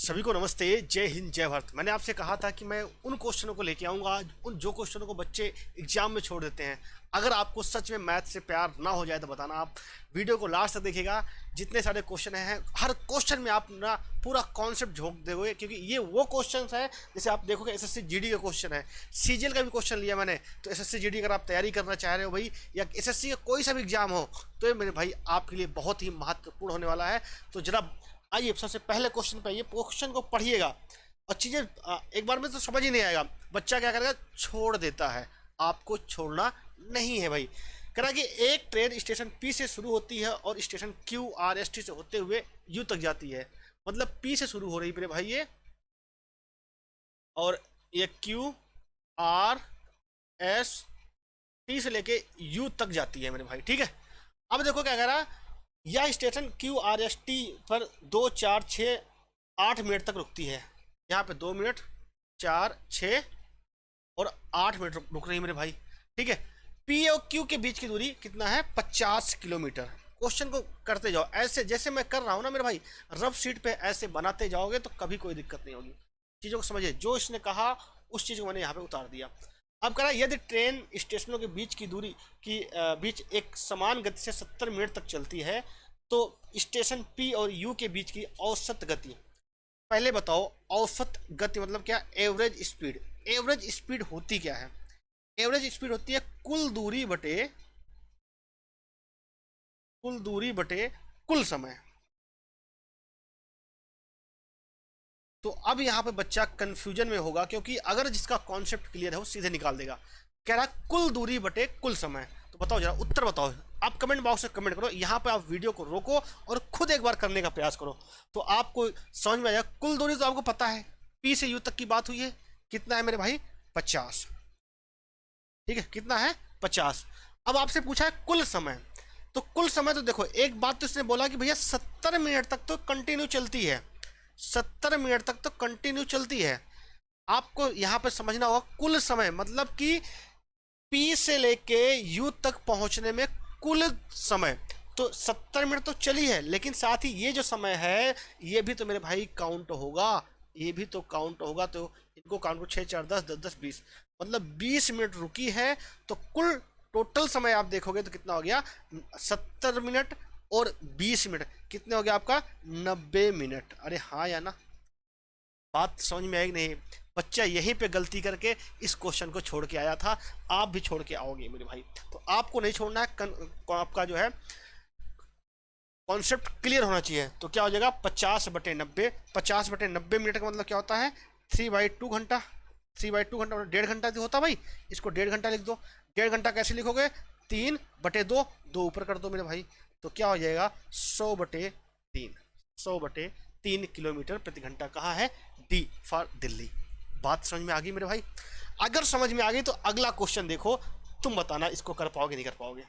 सभी को नमस्ते, जय हिंद जय भारत। मैंने आपसे कहा था कि मैं उन क्वेश्चनों को लेके आऊंगा, उन जो क्वेश्चनों को बच्चे एग्जाम में छोड़ देते हैं। अगर आपको सच में मैथ से प्यार ना हो जाए तो बताना। आप वीडियो को लास्ट तक देखिएगा। जितने सारे क्वेश्चन हैं, हर क्वेश्चन में आप ना पूरा कॉन्सेप्ट झोंक दोगे, क्योंकि ये वो क्वेश्चन है जैसे आप देखोगे एसएससी जीडी का क्वेश्चन है, सीजीएल का भी क्वेश्चन लिया मैंने। तो एसएससी जीडी अगर आप तैयारी करना चाह रहे हो भाई, या एसएससी का कोई सा भी एग्जाम हो, तो ये मेरे भाई आपके लिए बहुत ही महत्वपूर्ण होने वाला है। तो जरा आइए सबसे पहले क्वेश्चन पे आइए, क्वेश्चन को पढ़िएगा और चीजें एक बार में तो समझ ही नहीं आएगा। बच्चा क्या करेगा, छोड़ देता है। आपको छोड़ना नहीं है भाई। कह रहा कि एक ट्रेन स्टेशन पी से शुरू होती है और station Q R S T से होते हुए यू तक जाती है। मतलब पी से शुरू हो रही मेरे भाई ये, और ये क्यू आर एस टी से लेके यू तक जाती है मेरे भाई। ठीक है, अब देखो क्या कह रहा, यह station Q R S T पर 2, 4, 6, 8 मिनट तक रुकती है। यहाँ पे 2 मिनट, 4, 6 और 8 मिनट रुक रही है मेरे भाई। ठीक है, पी और क्यू के बीच की दूरी कितना है, 50 किलोमीटर। क्वेश्चन को करते जाओ ऐसे जैसे मैं कर रहा हूँ ना मेरे भाई, रफ शीट पे ऐसे बनाते जाओगे तो कभी कोई दिक्कत नहीं होगी। चीज़ों को समझिए, जो इसने कहा उस चीज़ को मैंने यहाँ पे उतार दिया। अब कह रहा है यदि ट्रेन स्टेशनों के बीच की दूरी की बीच एक समान गति से 70 मिनट तक चलती है, तो स्टेशन पी और यू के बीच की औसत गति, पहले बताओ औसत गति मतलब क्या, एवरेज स्पीड। एवरेज स्पीड होती क्या है, एवरेज स्पीड होती है कुल दूरी बटे कुल समय। तो अब यहाँ पे बच्चा कंफ्यूजन में होगा, क्योंकि अगर जिसका कॉन्सेप्ट क्लियर है वो सीधे निकाल देगा। कह रहा कुल दूरी बटे कुल समय। तो बताओ जरा, उत्तर बताओ। आप कमेंट बॉक्स में कमेंट करो, यहाँ पे आप वीडियो को रोको और खुद एक बार करने का प्रयास करो, तो आपको समझ में आएगा। कुल दूरी तो आपको पता है, पी से यू तक की बात हुई है, कितना है मेरे भाई, 50। ठीक है, कितना है, 50। अब आपसे पूछा है कुल समय, तो कुल समय तो देखो, एक बात तो इसने बोला कि भैया 70 मिनट तक तो कंटिन्यू चलती है, 70 मिनट तक तो कंटिन्यू चलती है। आपको यहां पर समझना होगा कुल समय मतलब कि पी से लेके यू तक पहुंचने में कुल समय तो 70 मिनट तो चली है, लेकिन साथ ही ये जो समय है ये भी तो मेरे भाई काउंट होगा, ये भी तो काउंट होगा। तो इनको काउंट करो, 6, 4, 10, 10, 10, 20, मतलब 20 मिनट रुकी है। तो कुल टोटल समय आप देखोगे तो कितना हो गया, 70 मिनट और 20 मिनट, कितने हो गया आपका, 90 मिनट। अरे हाँ या ना, बात समझ में आई नहीं। बच्चा यहीं पे गलती करके इस क्वेश्चन को छोड़ के आया था, आप भी छोड़ के आओगे मेरे भाई। तो आपको नहीं छोड़ना है, आपका जो है कॉन्सेप्ट क्लियर होना चाहिए। तो क्या हो जाएगा, 50/90। 50/90 मिनट का मतलब क्या होता है, 3/2 घंटा। 3/2 घंटा मतलब 1.5 घंटा होता भाई, इसको 1.5 घंटा लिख दो। 1.5 घंटा कैसे लिखोगे, 3/2, 2 ऊपर कर दो मेरे भाई। तो क्या हो जाएगा, 100/3। 100/3 किलोमीटर प्रति घंटा कहाँ है, डी फॉर दिल्ली। बात समझ में आ गई मेरे भाई? अगर समझ में आ गई तो अगला क्वेश्चन देखो, तुम बताना इसको कर पाओगे नहीं कर पाओगे।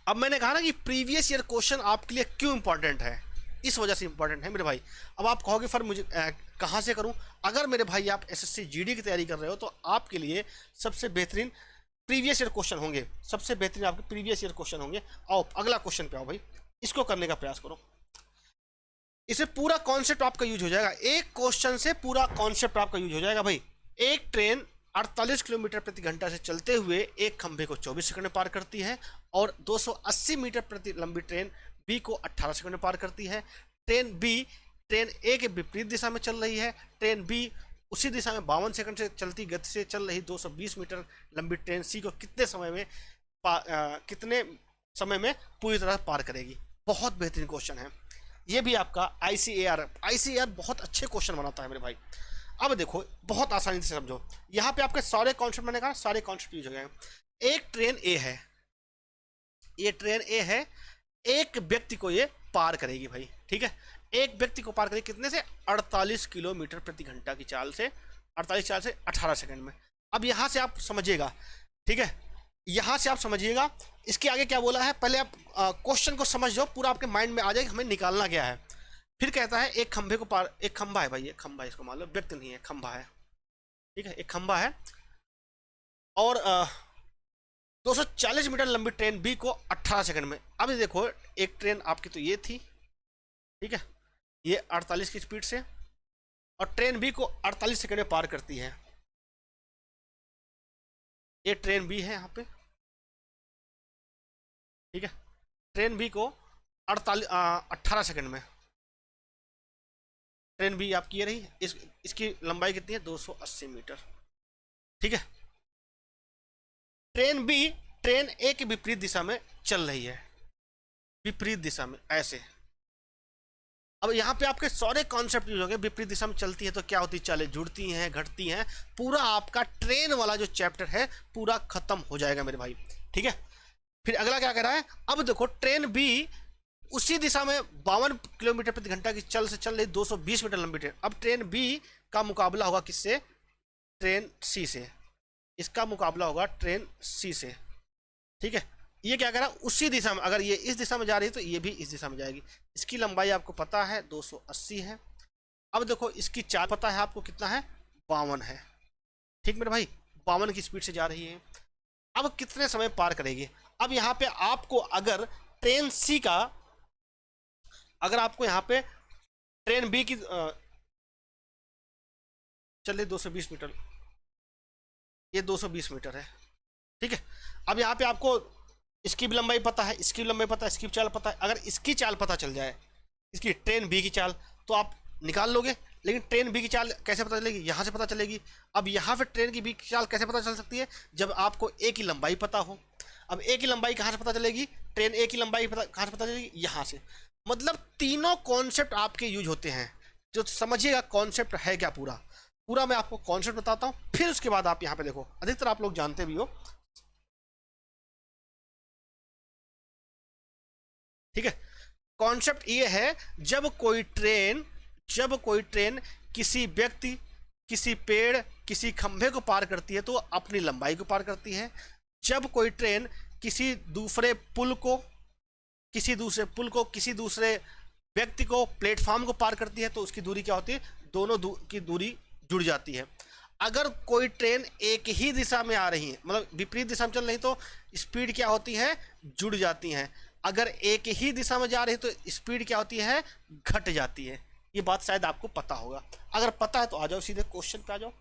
अब मैंने कहा ना कि प्रीवियस ईयर क्वेश्चन आपके लिए क्यों इंपॉर्टेंट है, इस वजह से इंपॉर्टेंट है मेरे भाई। अब आप कहोगे फिर मुझे कहाँ से करूं? अगर मेरे भाई आप एसएससी जीडी की तैयारी कर रहे हो तो आपके लिए सबसे बेहतरीन प्रीवियस ईयर क्वेश्चन होंगे, सबसे बेहतरीन आपके प्रीवियस ईयर क्वेश्चन होंगे। आओ अगला क्वेश्चन पे आओ भाई, इसको करने का प्रयास करो। इसे पूरा कॉन्सेप्ट आपका यूज हो जाएगा, एक क्वेश्चन से पूरा कॉन्सेप्ट आपका यूज हो जाएगा भाई। एक ट्रेन 48 किलोमीटर प्रति घंटा से चलते हुए एक खंभे को 24 सेकंड में पार करती है, और 280 मीटर प्रति लंबी ट्रेन बी को 18 सेकंड में पार करती है। ट्रेन ए के विपरीत दिशा में चल रही है। ट्रेन बी उसी दिशा में 52 सेकंड से चलती गति से चल रही 220 मीटर लंबी ट्रेन सी को कितने समय में पूरी तरह पार करेगी। बहुत बेहतरीन क्वेश्चन है ये भी आपका। आईसीएआर बहुत अच्छे क्वेश्चन बनाता है मेरे भाई। अब देखो बहुत आसानी से समझो, यहाँ पे आपके सारे कॉन्सेप्ट, मैंने कहा सारे कॉन्सेप्ट यूज हो गए। एक ट्रेन ए है, ये ट्रेन ए है, एक व्यक्ति को ये पार करेगी भाई। ठीक है, एक व्यक्ति को पार करेगी कितने से, 48 किलोमीटर प्रति घंटा की चाल से, 48 चाल से 18 सेकंड में। अब यहां से आप समझिएगा, ठीक है, यहां से आप समझिएगा इसके आगे क्या बोला है। पहले आप क्वेश्चन को समझ जाओ, पूरा आपके माइंड में आ जाएगा हमें निकालना क्या है। फिर कहता है एक खंभे को पार, एक खंभा है भाई, एक खंभा है, इसको मान लो व्यक्ति नहीं है, खंभा है। ठीक है, एक खंभा है, और 240 मीटर लंबी ट्रेन बी को 18 सेकंड में। अब देखो एक ट्रेन आपकी तो ये थी, ठीक है, ये 48 की स्पीड से, और ट्रेन बी को 48 सेकंड में पार करती है। ये ट्रेन बी है यहाँ पे, ठीक है। ट्रेन बी को 18 सेकंड में, ट्रेन बी आपकी ये रही, इसकी लंबाई कितनी है 280 मीटर, ठीक है। ट्रेन बी ट्रेन ए के विपरीत दिशा में चल रही है, विपरीत दिशा में ऐसे। अब यहाँ पे आपके सारे कॉन्सेप्ट यूज हो गए। विपरीत दिशा में चलती है तो क्या होती है, चालें जुड़ती हैं, घटती हैं, पूरा आपका ट्रेन वाला जो चैप्टर है पूरा खत्म हो जाएगा मेरे भाई, ठीक है। फिर अगला क्या कह रहा है, अब देखो ट्रेन बी उसी दिशा में 52 किलोमीटर प्रति घंटा की चल रही 220 मीटर लंबी ट्रेन। अब ट्रेन बी का मुकाबला होगा किससे, ट्रेन सी से। इसका मुकाबला होगा ट्रेन सी से, ठीक है। ये क्या कह रहा है, उसी दिशा में, अगर ये इस दिशा में जा रही है तो ये भी इस दिशा में जाएगी। इसकी लंबाई आपको पता है 280 है। अब देखो इसकी चाल पता है आपको कितना है, 52 है, ठीक मेरे भाई, 52 की स्पीड से जा रही है। अब कितने समय पार करेगी। अब यहाँ पे आपको अगर ट्रेन सी का, अगर आपको यहाँ पे ट्रेन बी की चलिए 220 मीटर, ये 220 मीटर है, ठीक है। अब यहाँ पे आपको इसकी भी लंबाई पता है, इसकी भी लंबाई पता है, इसकी भी चाल पता है। अगर इसकी चाल पता चल जाए, इसकी ट्रेन बी की चाल, तो आप निकाल लोगे। लेकिन ट्रेन बी की चाल कैसे पता चलेगी, यहाँ से पता चलेगी। अब यहाँ पे ट्रेन की बी की चाल कैसे पता चल सकती है, जब आपको ए की लंबाई पता हो। अब ए की लंबाई कहाँ से पता चलेगी, ट्रेन ए की लंबाई कहाँ से पता चलेगी, यहाँ से। मतलब तीनों कॉन्सेप्ट आपके यूज होते हैं, जो समझिएगा कॉन्सेप्ट है क्या पूरा पूरा। मैं आपको कॉन्सेप्ट बताता हूँ, फिर उसके बाद आप यहाँ पे देखो, अधिकतर आप लोग जानते भी हो, ठीक है। कॉन्सेप्ट ये है, जब कोई ट्रेन किसी व्यक्ति, किसी पेड़, किसी खंभे को पार करती है तो अपनी लंबाई को पार करती है। जब कोई ट्रेन किसी दूसरे पुल को, किसी दूसरे व्यक्ति को, प्लेटफॉर्म को पार करती है तो उसकी दूरी क्या होती है, दोनों की दूरी जुड़ जाती है। अगर कोई ट्रेन एक ही दिशा में आ रही है, मतलब विपरीत दिशा में चल रही, तो स्पीड क्या होती है, जुड़ जाती है। अगर एक ही दिशा में जा रही है तो स्पीड क्या होती है, घट जाती है। ये बात शायद आपको पता होगा। अगर पता है तो आ जाओ सीधे क्वेश्चन पे आ जाओ।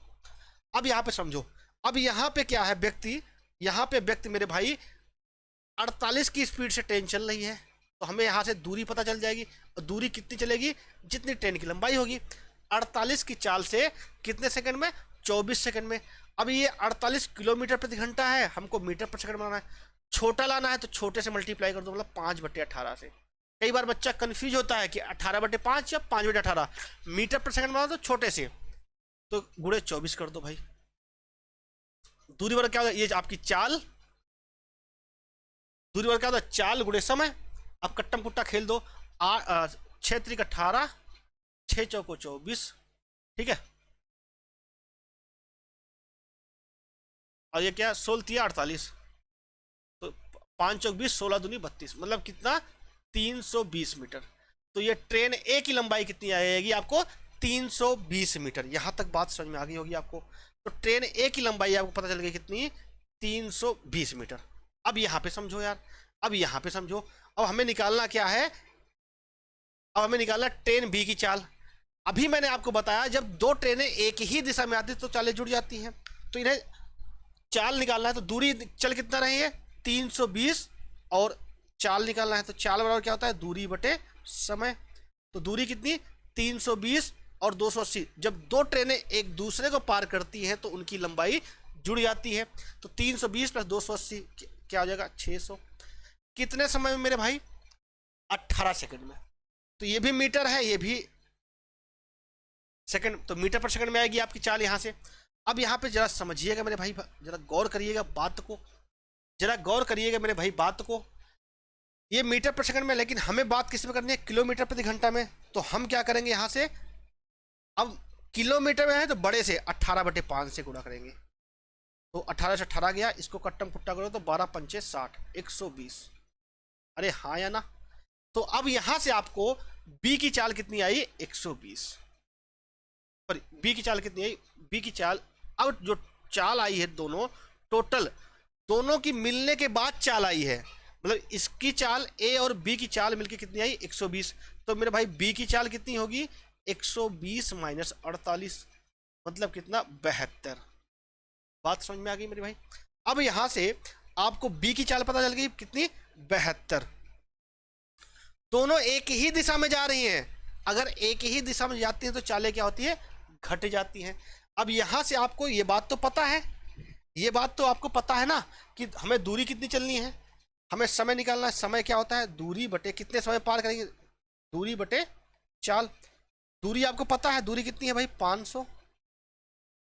अब यहाँ पे समझो, अब यहाँ पे क्या है, यहाँ पे व्यक्ति मेरे भाई 48 की स्पीड से ट्रेन चल रही है, तो हमें यहाँ से दूरी पता चल जाएगी। और दूरी कितनी चलेगी, जितनी ट्रेन की लंबाई होगी। 48 की चाल से कितने सेकंड में, 24 सेकंड में। अब ये 48 किलोमीटर प्रति घंटा है, हमको मीटर पर सेकंड बनाना है। छोटा लाना है तो छोटे से मल्टीप्लाई कर दो, मतलब 5/18 से। कई बार बच्चा कंफ्यूज होता है कि 18/5 या 5/18 मीटर पर सेकंड बना दो छोटे से, तो गुणे 24 कर दो भाई। दूरी वर्ग क्या होगा, ये आपकी चाल, दूरी वर्ग क्या होता है, चाल गुणे समय। अब कट्टम कुट्टा खेल दो, 6 त्रिक 18, 6 चौको 24, ठीक है। और ये क्या, 16 तिया 48, तो 5 चौक 20, 16 दूनी 32, मतलब कितना, 320 मीटर। तो ये ट्रेन ए की लंबाई कितनी आएगी आपको, 320 मीटर। यहां तक बात समझ में आ गई होगी आपको। तो ट्रेन ए की लंबाई आपको पता चल गई कितनी, 320 मीटर। अब यहां पे समझो यार, अब यहां पे समझो, अब हमें निकालना क्या है, अब हमें निकालना ट्रेन बी की चाल। अभी मैंने आपको बताया जब दो ट्रेनें एक ही दिशा में आती तो चालें जुड़ जाती हैं। तो इन्हें चाल निकालना है तो दूरी चल कितना रही है, 320, और चाल निकालना है तो चाल बराबर क्या होता है, दूरी बटे समय। तो दूरी कितनी, 320 और 280। जब दो ट्रेनें एक दूसरे को पार करती हैं तो उनकी लंबाई जुड़ जाती है। तो 320 प्लस 280 क्या हो जाएगा, 600। कितने समय में मेरे भाई, 18 सेकंड में। तो ये भी मीटर है, ये भी सेकंड, तो मीटर पर सेकंड में आएगी आपकी चाल यहाँ से। अब यहाँ पे जरा समझिएगा मेरे भाई, जरा गौर करिएगा बात को, जरा गौर करिएगा मेरे भाई बात को। ये मीटर पर सेकंड में, लेकिन हमें बात किस में करनी है, किलोमीटर प्रति घंटा में। तो हम क्या करेंगे यहाँ से, अब किलोमीटर में है तो बड़े से 18/5 से गुणा करेंगे। तो 18 से 18 गया, इसको कट्टम कुट्टा करो तो 12 पंचे 60, 120। अरे हाँ या ना। तो अब यहां से आपको बी की चाल कितनी आई, 120। पर बी की चाल कितनी आई, बी की चाल, अब जो चाल आई है दोनों टोटल, दोनों की मिलने के बाद चाल आई है, मतलब इसकी चाल ए और बी की चाल मिलके कितनी आई 120। तो मेरे भाई बी की चाल कितनी होगी 120 माइनस 48, मतलब कितना 72। बात समझ में आ गई मेरे भाई। अब यहां से आपको बी की चाल पता चल गई कितनी 72। दोनों एक ही दिशा में जा रही हैं, अगर एक ही दिशा में जाती हैं तो चालें क्या होती है घट जाती हैं। अब यहां से आपको ये बात तो पता है, ये बात तो आपको पता है ना कि हमें दूरी कितनी चलनी है, हमें समय निकालना है। समय क्या होता है दूरी बटे कितने समय पार करेंगे, दूरी बटे चाल। दूरी आपको पता है, दूरी कितनी है भाई 500,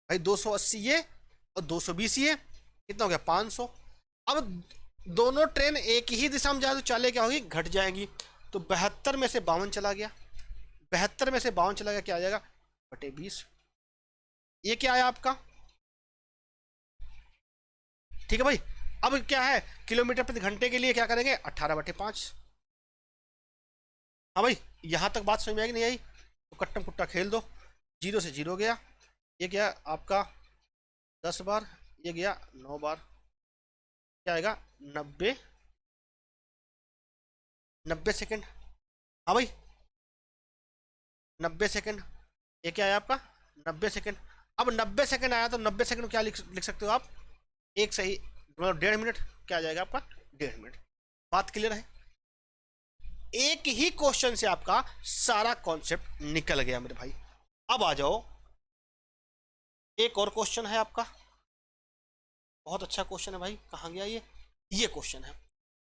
भाई 280 ये और 220 ये, कितना हो गया 500। अब दोनों ट्रेन एक ही दिशा में जाए तो चालें क्या होगी घट जाएंगी। तो 72 में से 52 चला गया, 72 में से 52 चला गया, क्या आ जाएगा बटे 20। ये क्या आया आपका, ठीक है भाई। अब क्या है किलोमीटर प्रति घंटे के लिए क्या करेंगे 18/5। हाँ भाई यहां तक बात समझ में आई नहीं आई, तो कट्टम कुट्टा खेल दो, 0 से 0 गया, ये गया आपका 10 बार, ये गया 9 बार, क्या आएगा 90 सेकेंड। हाँ भाई 90 सेकेंड, ये क्या आया आपका 90 सेकेंड। अब 90 सेकेंड आया तो 90 सेकेंड क्या लिख सकते हो आप, एक सही मतलब 1.5 मिनट, क्या आ जाएगा आपका 1.5 मिनट। बात क्लियर है, एक ही क्वेश्चन से आपका सारा कॉन्सेप्ट निकल गया मेरे भाई। अब आ जाओ, एक और क्वेश्चन है आपका, बहुत अच्छा क्वेश्चन है भाई, कहाँ गया ये क्वेश्चन है।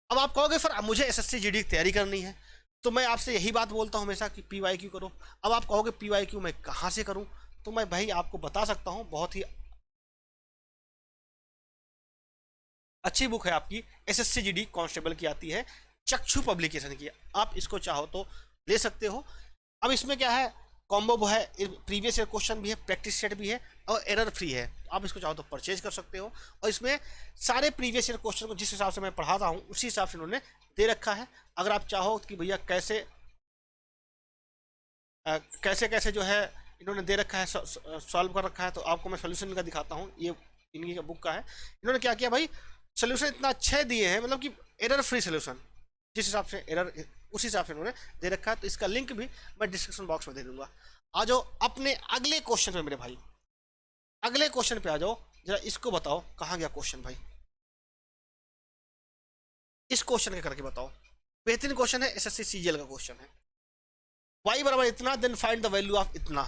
अब आप कहोगे सर मुझे एसएससी जीडी की तैयारी करनी है, तो मैं आपसे यही बात बोलता हूं हमेशा कि पीवाईक्यू करो। अब आप कहोगे पीवाईक्यू मैं कहां से करूं, तो मैं भाई आपको बता सकता हूं, बहुत ही अच्छी बुक है आपकी एसएससी जीडी कांस्टेबल की आती है, चक्षु पब्लिकेशन की, आप इसको चाहो तो ले सकते हो। अब इसमें क्या है कॉम्बो है, प्रीवियस ईयर क्वेश्चन भी है, प्रैक्टिस सेट भी है और एरर फ्री है, आप इसको चाहो तो परचेज कर सकते हो। और इसमें सारे प्रीवियस ईयर क्वेश्चन को जिस हिसाब से मैं पढ़ाता हूँ उसी हिसाब से उन्होंने दे रखा है। अगर आप चाहो कि भैया कैसे कैसे कैसे जो है इन्होंने दे रखा है, सॉल्व कर रखा है, तो आपको मैं सोल्यूशन का दिखाता हूँ। ये इनकी बुक का है, इन्होंने क्या किया भाई सोल्यूशन इतना अच्छे दिए हैं, मतलब कि एरर फ्री सोल्यूशन, जिस हिसाब से एरर उस हिसाब से उन्होंने दे रखा है। तो इसका लिंक भी मैं डिस्क्रिप्शन बॉक्स में दे दूंगा। आ जाओ अपने अगले क्वेश्चन पे मेरे भाई, अगले क्वेश्चन पे आ जाओ, जरा इसको बताओ कहाँ गया क्वेश्चन भाई, इस क्वेश्चन के करके बताओ। बेहतरीन क्वेश्चन है, एसएससी सीजीएल का क्वेश्चन है। y बराबर इतना then find the value of इतना।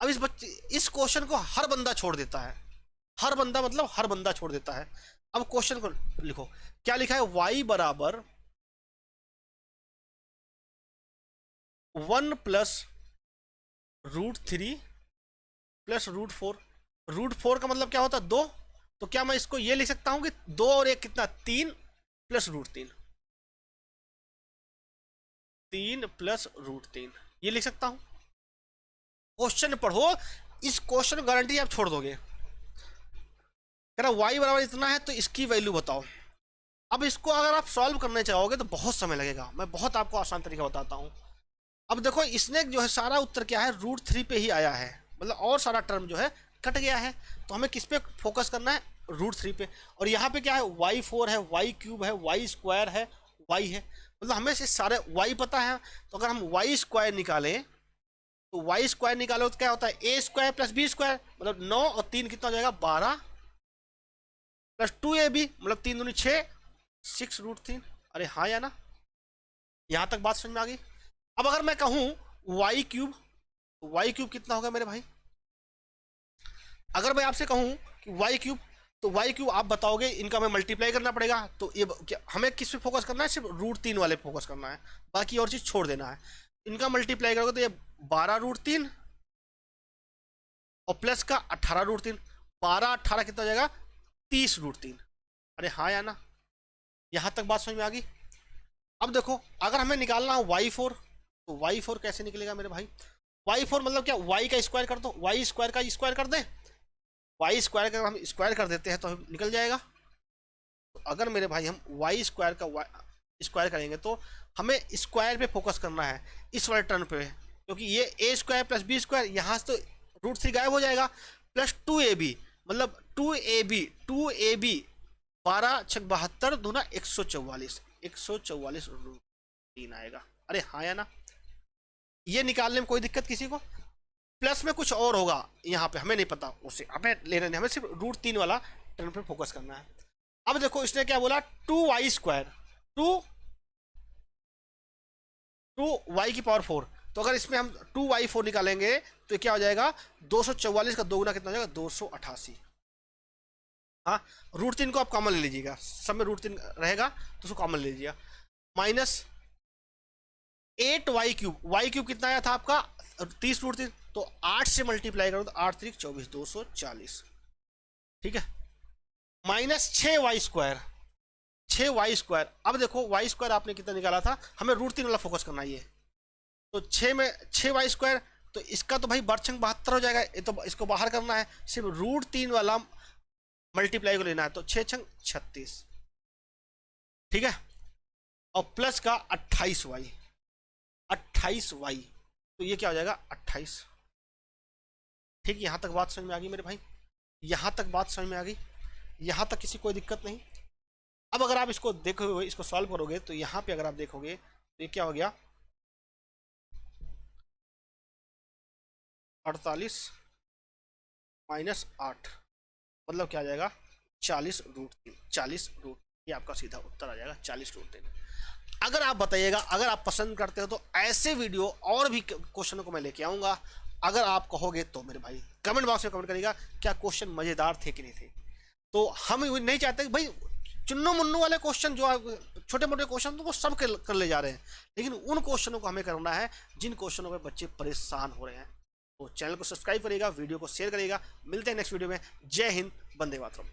अब इस क्वेश्चन को हर बंदा छोड़ देता है, हर बंदा मतलब हर बंदा छोड़ देता है। अब क्वेश्चन को लिखो, क्या लिखा है y बराबर 1 प्लस √3 प्लस √4। √4 का मतलब क्या होता है 2, तो क्या मैं इसको ये लिख सकता हूं कि 2 और 1 कितना 3 प्लस √3, 3 प्लस √3 ये लिख सकता हूं। क्वेश्चन पढ़ो, इस क्वेश्चन गारंटी आप छोड़ दोगे। कह रहा y बराबर इतना है तो इसकी वैल्यू बताओ। अब इसको अगर आप सॉल्व करने चाहोगे तो बहुत समय लगेगा, मैं बहुत आपको आसान तरीका बताता हूं। अब देखो इसने जो है सारा उत्तर क्या है √3 पे ही आया है, मतलब और सारा टर्म जो है कट गया है, तो हमें किस पे फोकस करना है √3 पे। और यहाँ पे क्या है y4 है, y³ है, y² है, y है, मतलब हमें से सारे y पता है। तो अगर हम y² निकालें तो y² निकालो तो क्या होता है a² प्लस b², मतलब 9 और 3 कितना हो जाएगा 12 प्लस 2ab, मतलब 3 दूनी 6, 6√3। अरे हाँ या ना, यहां तक बात समझ में आ गई। अब अगर मैं कहूं y³, y³ कितना होगा मेरे भाई, अगर मैं आपसे कहूं कि y³ तो y³ आप बताओगे इनका हमें मल्टीप्लाई करना पड़ेगा। तो ये हमें किस पे फोकस करना है, सिर्फ √3 वाले फोकस करना है, बाकी और चीज छोड़ देना है। इनका मल्टीप्लाई करोगे तो ये 12√3 और प्लस का 18√3, 12 18 कितना हो जाएगा 30√3। अरे हाँ या ना, यहां तक बात समझ में आ गई। अब देखो अगर हमें निकालना हो y4, तो y4 कैसे निकलेगा मेरे भाई, y4 मतलब क्या y का स्क्वायर कर दो, y² का स्क्वायर कर दे, y² का अगर हम स्क्वायर कर देते हैं तो हम निकल जाएगा। तो अगर मेरे भाई हम y² का स्क्वायर करेंगे तो हमें स्क्वायर पे फोकस करना है इस वाले टर्म पे, क्योंकि ये a² प्लस b², यहाँ से तो √3 गायब हो जाएगा, प्लस 2ab, मतलब 2ab 12 × 72 दूना 144, 144√3 आएगा। अरे हाँ या ना, ये निकालने में कोई दिक्कत किसी को? प्लस में कुछ और होगा यहाँ पे, हमें नहीं पता, उसे हमें लेना नहीं, हमें सिर्फ √3 वाला टर्म पे फोकस करना है। अब देखो इसने क्या बोला, 2y², 2y⁴। तो अगर इसमें हम 2y4 निकालेंगे तो क्या हो जाएगा, 244 का 2 गुना कितना हो जाएगा, 288। हाँ, √3 को आप कॉमन ले लीजिएगा, सब में √3 रहेगा तो उसको कॉमन ले लीजिएगा। माइनस 8y³ y³ कितना आया था आपका, 30√3, तो 8 से मल्टीप्लाई करो तो 8 3 24, 240। ठीक है, माइनस 6y², 6y²। अब देखो y² आपने कितना निकाला था, हमें √3 वाला फोकस करना है ये, तो 6 में 6y², तो इसका तो भाई बरछंग 72 हो जाएगा, ये तो इसको बाहर करना है, सिर्फ √3 वाला मल्टीप्लाई को लेना है, तो 6 छंग 36। ठीक है, और प्लस का 28y, 28y, तो ये क्या हो जाएगा 28। ठीक, यहां तक बात समझ में आ गई मेरे भाई, यहां तक बात समझ में आ गई, यहां तक किसी कोई दिक्कत नहीं। अब अगर आप इसको देखोगे, इसको सॉल्व करोगे, तो यहां पे अगर आप देखोगे तो ये क्या हो गया, 48 माइनस 8, मतलब क्या आ जाएगा 40√3, 40√3, ये आपका सीधा उत्तर आ जाएगा 40√3। अगर आप बताइएगा, अगर आप पसंद करते हो तो ऐसे वीडियो और भी क्वेश्चनों को मैं लेके आऊंगा। अगर आप कहोगे तो मेरे भाई कमेंट बॉक्स में कमेंट करिएगा क्या क्वेश्चन मजेदार थे कि नहीं थे। तो हम नहीं चाहते कि भाई चुन्नू मुन्नू वाले क्वेश्चन, जो छोटे मोटे क्वेश्चन तो वो सब कर ले जा रहे हैं, लेकिन उन क्वेश्चनों को हमें करना है जिन क्वेश्चनों पर बच्चे परेशान हो रहे हैं। तो चैनल को सब्सक्राइब करिएगा, वीडियो को शेयर करिएगा। मिलते हैं नेक्स्ट वीडियो में। जय हिंद, वंदे मातरम।